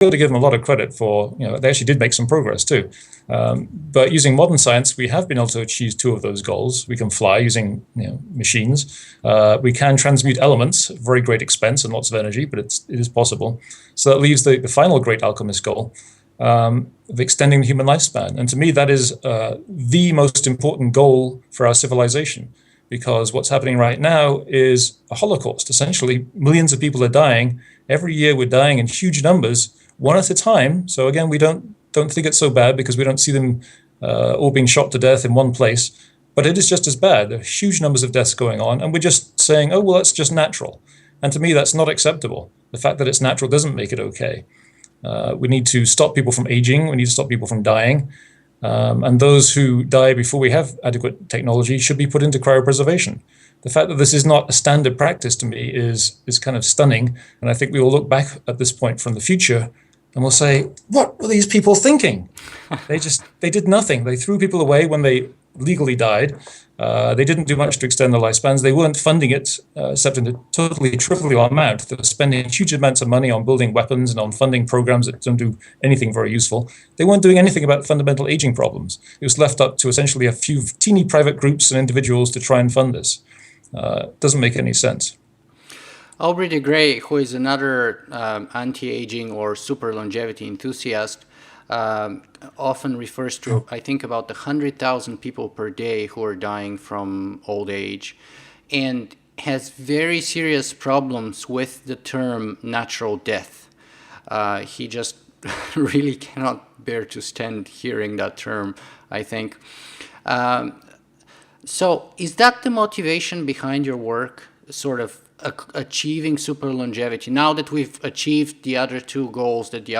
got to give them a lot of credit for, they actually did make some progress too. But using modern science, we have been able to achieve two of those goals. We can fly using machines. We can transmute elements, very great expense and lots of energy, but it is possible. So that leaves the final great alchemist goal of extending the human lifespan. And to me, that is the most important goal for our civilization, because what's happening right now is a Holocaust. Essentially, millions of people are dying. Every year we're dying in huge numbers, one at a time. So again, we don't think it's so bad because we don't see them all being shot to death in one place. But it is just as bad. There are huge numbers of deaths going on, and we're just saying, oh, well, that's just natural. And to me, that's not acceptable. The fact that it's natural doesn't make it okay. We need to stop people from aging. We need to stop people from dying. And those who die before we have adequate technology should be put into cryopreservation. The fact that this is not a standard practice to me is kind of stunning. And I think we will look back at this point from the future and we'll say, what were these people thinking? They did nothing. They threw people away when they legally died. They didn't do much to extend their lifespans. They weren't funding it, except in a totally trivial amount. They were spending huge amounts of money on building weapons and on funding programs that don't do anything very useful. They weren't doing anything about fundamental aging problems. It was left up to essentially a few teeny private groups and individuals to try and fund this. Doesn't make any sense. Aubrey de Grey, who is another anti-aging or super longevity enthusiast, often refers to, I think, about 100,000 people per day who are dying from old age, and has very serious problems with the term natural death. He just really cannot bear to stand hearing that term, I think. So is that the motivation behind your work, sort of achieving super longevity? Now that we've achieved the other two goals that the